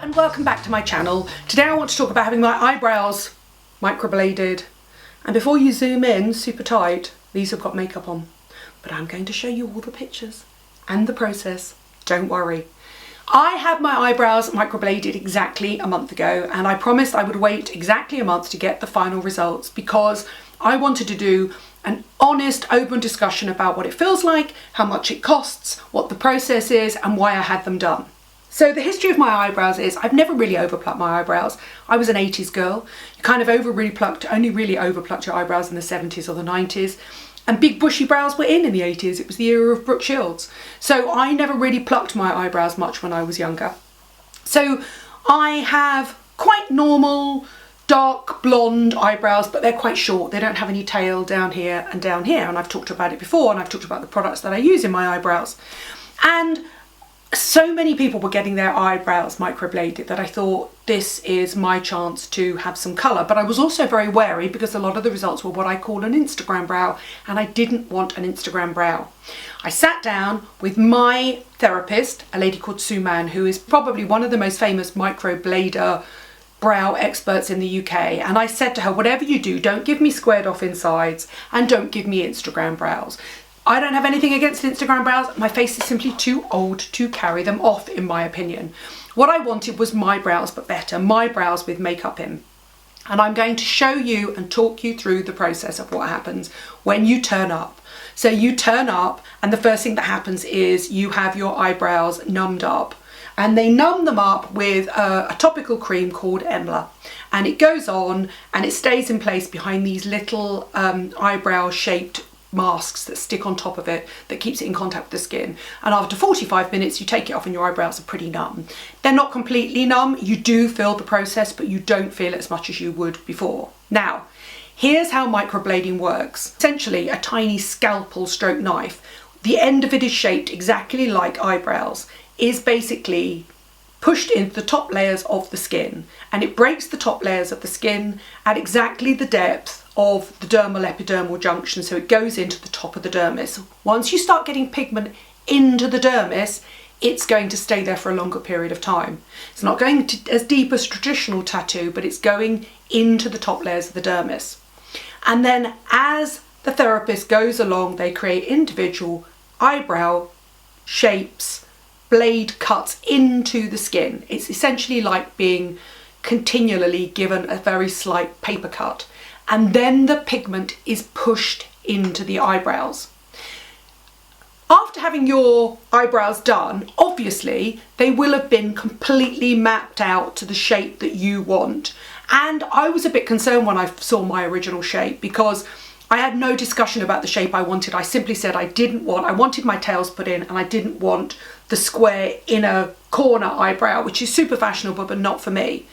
and welcome back to my channel. Today I want to talk about having my eyebrows microbladed. And before you zoom in super tight, these have got makeup on. But I'm going to show you all the pictures and the process. Don't worry. I had my eyebrows microbladed exactly a month ago, and I promised I would wait exactly a month to get the final results because I wanted to do an honest, open discussion about what it feels like, how much it costs, what the process is, and why I had them done. So the history of my eyebrows is I've never really overplucked my eyebrows. I was an 80s girl. You kind of only really overplucked your eyebrows in the 70s or the 90s. And big bushy brows were in the 80s. It was the era of Brooke Shields. So I never really plucked my eyebrows much when I was younger. So I have quite normal, dark blonde eyebrows, but they're quite short. They don't have any tail down here and down here. And I've talked about it before, and I've talked about the products that I use in my eyebrows. And so many people were getting their eyebrows microbladed that I thought this is my chance to have some colour. But I was also very wary because a lot of the results were what I call an Instagram brow, and I didn't want an Instagram brow. I sat down with my therapist, a lady called Suman, who is probably one of the most famous microblader brow experts in the UK, and I said to her, whatever you do, don't give me squared off insides and don't give me Instagram brows. I don't have anything against Instagram brows. My face is simply too old to carry them off, in my opinion. What I wanted was my brows, but better, my brows with makeup in. And I'm going to show you and talk you through the process of what happens when you turn up. So you turn up, and the first thing that happens is you have your eyebrows numbed up. And they numb them up with a topical cream called Emla. And it goes on and it stays in place behind these little eyebrow shaped masks that stick on top of it that keeps it in contact with the skin. And after 45 minutes you take it off and your eyebrows are pretty numb. They're not completely numb. You do feel the process, but you don't feel it as much as you would before. Now, here's how microblading works. Essentially a tiny scalpel stroke knife. The end of it is shaped exactly like eyebrows, is basically pushed into the top layers of the skin, and it breaks the top layers of the skin at exactly the depth of the dermal epidermal junction, so it goes into the top of the dermis. Once you start getting pigment into the dermis, it's going to stay there for a longer period of time. It's not going to as deep as traditional tattoo, but it's going into the top layers of the dermis. And then as the therapist goes along, they create individual eyebrow shapes, blade cuts into the skin. It's essentially like being continually given a very slight paper cut. And then the pigment is pushed into the eyebrows. After having your eyebrows done, obviously they will have been completely mapped out to the shape that you want. And I was a bit concerned when I saw my original shape because I had no discussion about the shape I wanted. I simply said I wanted my tails put in, and I didn't want the square inner corner eyebrow, which is super fashionable but not for me.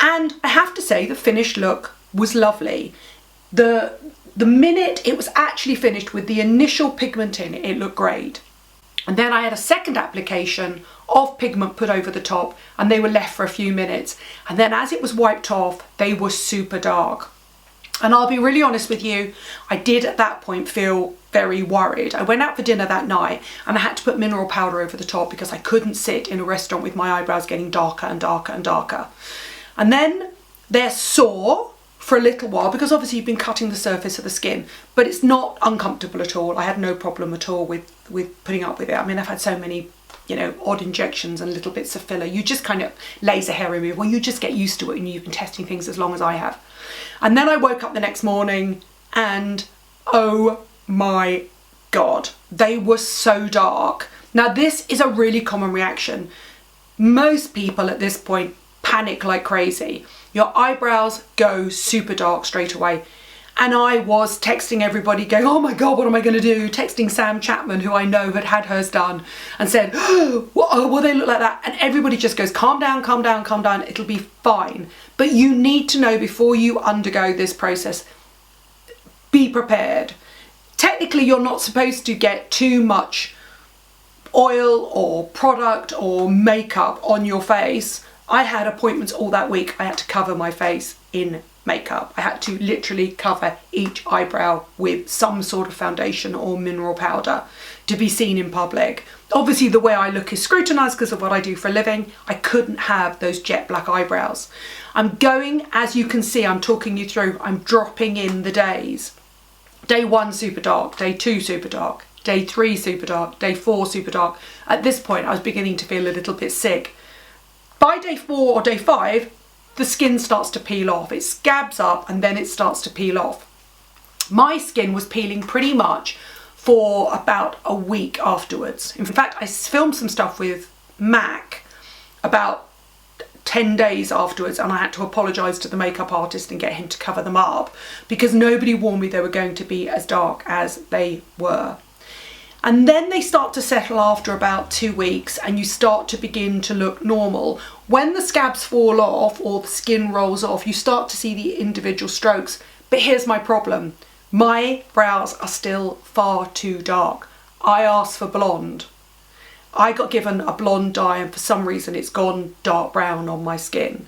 And I have to say the finished look was lovely. The minute it was actually finished with the initial pigment in, it looked great. And then I had a second application of pigment put over the top, and they were left for a few minutes. And then as it was wiped off, they were super dark. And I'll be really honest with you, I did at that point feel very worried. I went out for dinner that night and I had to put mineral powder over the top because I couldn't sit in a restaurant with my eyebrows getting darker and darker and darker. And then they're sore for a little while because obviously you've been cutting the surface of the skin, but it's not uncomfortable at all. I had no problem at all with putting up with it. I mean, I've had so many, odd injections and little bits of filler. You just kind of laser hair removal. You just get used to it, and you've been testing things as long as I have. And then I woke up the next morning and oh my God, they were so dark. Now this is a really common reaction. Most people at this point panic like crazy. Your eyebrows go super dark straight away. And I was texting everybody going, oh my God, what am I going to do? Texting Sam Chapman, who I know had hers done, and said, oh, will they look like that? And everybody just goes, calm down, calm down, calm down. It'll be fine. But you need to know before you undergo this process, be prepared. Technically, you're not supposed to get too much oil or product or makeup on your face. I had appointments all that week. I had to cover my face in makeup. I had to literally cover each eyebrow with some sort of foundation or mineral powder to be seen in public. Obviously the way I look is scrutinised because of what I do for a living. I couldn't have those jet black eyebrows. I'm going, as you can see, I'm talking you through, I'm dropping in the days. Day 1 super dark, day 2 super dark, day 3 super dark, day 4 super dark. At this point I was beginning to feel a little bit sick. By day 4 or day 5, the skin starts to peel off. It scabs up and then it starts to peel off. My skin was peeling pretty much for about a week afterwards. In fact, I filmed some stuff with Mac about 10 days afterwards, and I had to apologise to the makeup artist and get him to cover them up because nobody warned me they were going to be as dark as they were. And then they start to settle after about 2 weeks and you start to begin to look normal. When the scabs fall off or the skin rolls off, you start to see the individual strokes. But here's my problem. My brows are still far too dark. I asked for blonde. I got given a blonde dye and for some reason it's gone dark brown on my skin.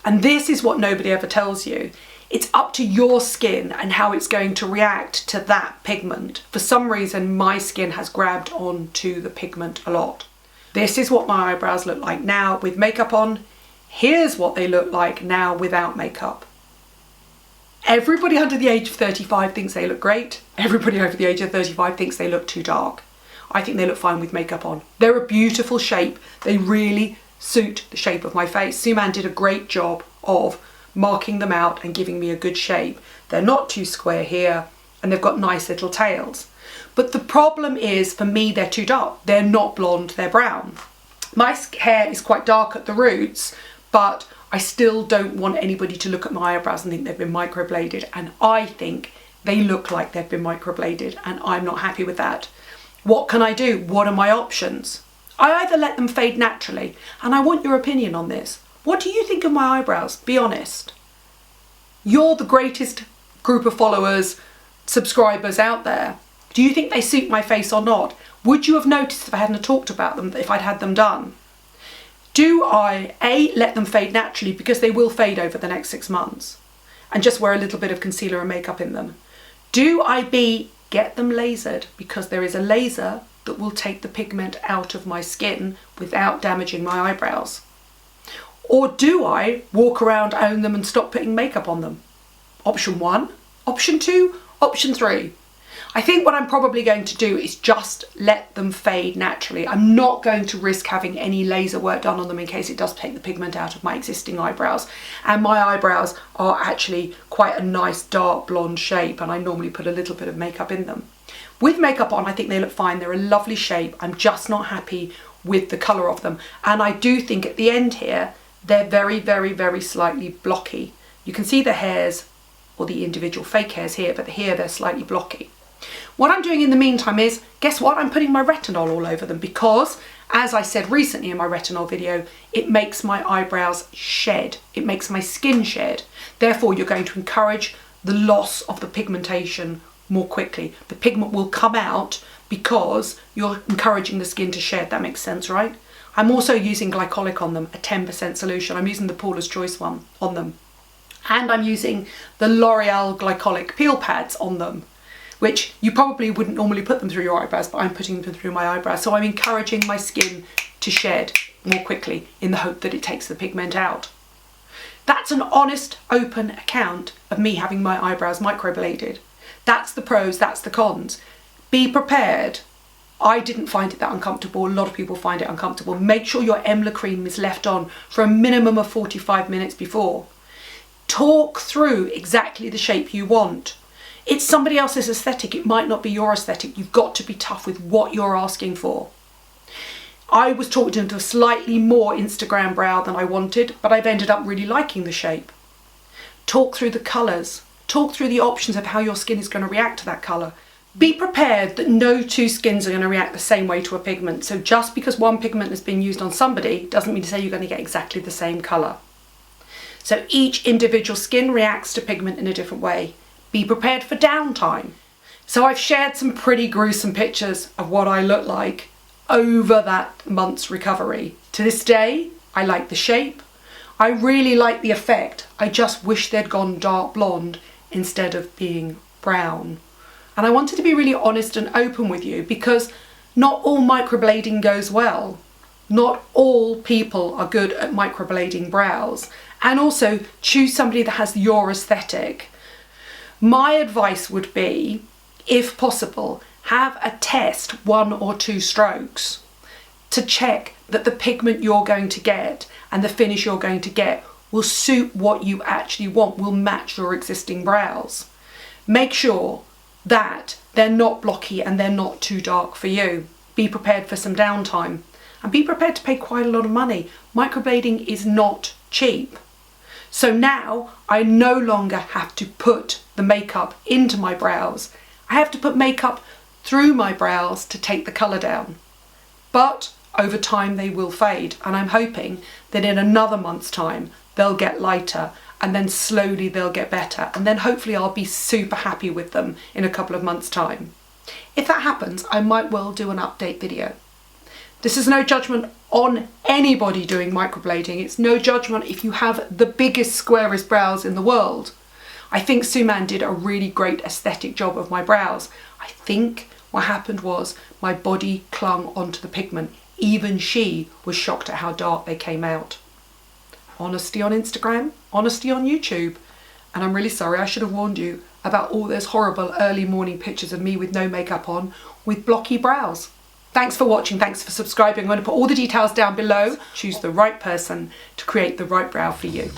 And this is what nobody ever tells you. It's up to your skin and how it's going to react to that pigment. For some reason, my skin has grabbed onto the pigment a lot. This is what my eyebrows look like now with makeup on. Here's what they look like now without makeup. Everybody under the age of 35 thinks they look great. Everybody over the age of 35 thinks they look too dark. I think they look fine with makeup on. They're a beautiful shape. They really suit the shape of my face. Suman did a great job of marking them out and giving me a good shape. They're not too square here and they've got nice little tails. But the problem is, for me, they're too dark. They're not blonde, they're brown. My hair is quite dark at the roots, but I still don't want anybody to look at my eyebrows and think they've been microbladed, and I think they look like they've been microbladed and I'm not happy with that. What can I do? What are my options? I either let them fade naturally, and I want your opinion on this. What do you think of my eyebrows? Be honest. You're the greatest group of followers, subscribers out there. Do you think they suit my face or not? Would you have noticed if I hadn't talked about them, if I'd had them done? Do I, A, let them fade naturally because they will fade over the next 6 months and just wear a little bit of concealer and makeup in them? Do I, B, get them lasered because there is a laser that will take the pigment out of my skin without damaging my eyebrows? Or do I walk around, own them and stop putting makeup on them? Option 1, option 2, option 3. I think what I'm probably going to do is just let them fade naturally. I'm not going to risk having any laser work done on them in case it does take the pigment out of my existing eyebrows. And my eyebrows are actually quite a nice dark blonde shape, and I normally put a little bit of makeup in them. With makeup on, I think they look fine. They're a lovely shape. I'm just not happy with the colour of them. And I do think at the end here, they're very, very, very slightly blocky. You can see the hairs, or the individual fake hairs here, but here they're slightly blocky. What I'm doing in the meantime is, guess what? I'm putting my retinol all over them because, as I said recently in my retinol video, it makes my eyebrows shed. It makes my skin shed. Therefore, you're going to encourage the loss of the pigmentation more quickly. The pigment will come out because you're encouraging the skin to shed. That makes sense, right? I'm also using glycolic on them, a 10% solution. I'm using the Paula's Choice one on them. And I'm using the L'Oreal glycolic peel pads on them, which you probably wouldn't normally put them through your eyebrows, but I'm putting them through my eyebrows. So I'm encouraging my skin to shed more quickly in the hope that it takes the pigment out. That's an honest, open account of me having my eyebrows microbladed. That's the pros, that's the cons. Be prepared. I didn't find it that uncomfortable. A lot of people find it uncomfortable. Make sure your Emla cream is left on for a minimum of 45 minutes before. Talk through exactly the shape you want. It's somebody else's aesthetic. It might not be your aesthetic. You've got to be tough with what you're asking for. I was talked into a slightly more Instagram brow than I wanted, but I've ended up really liking the shape. Talk through the colours. Talk through the options of how your skin is going to react to that colour. Be prepared that no two skins are going to react the same way to a pigment. So just because one pigment has been used on somebody doesn't mean to say you're going to get exactly the same colour. So each individual skin reacts to pigment in a different way. Be prepared for downtime. So I've shared some pretty gruesome pictures of what I look like over that month's recovery. To this day, I like the shape. I really like the effect. I just wish they'd gone dark blonde instead of being brown. And I wanted to be really honest and open with you because not all microblading goes well. Not all people are good at microblading brows. And also choose somebody that has your aesthetic. My advice would be, if possible, have a test 1 or 2 strokes to check that the pigment you're going to get and the finish you're going to get will suit what you actually want, will match your existing brows. Make sure that they're not blocky and they're not too dark for you. Be prepared for some downtime and be prepared to pay quite a lot of money. Microblading is not cheap. So now I no longer have to put the makeup into my brows. I have to put makeup through my brows to take the colour down. But over time they will fade, and I'm hoping that in another month's time they'll get lighter and then slowly they'll get better, and then hopefully I'll be super happy with them in a couple of months' time. If that happens, I might well do an update video. This is no judgment on anybody doing microblading. It's no judgment if you have the biggest, squarest brows in the world. I think Suman did a really great aesthetic job of my brows. I think what happened was my body clung onto the pigment. Even she was shocked at how dark they came out. Honesty on Instagram, honesty on YouTube. And I'm really sorry, I should have warned you about all those horrible early morning pictures of me with no makeup on, with blocky brows. Thanks for watching, thanks for subscribing. I'm going to put all the details down below. Choose the right person to create the right brow for you.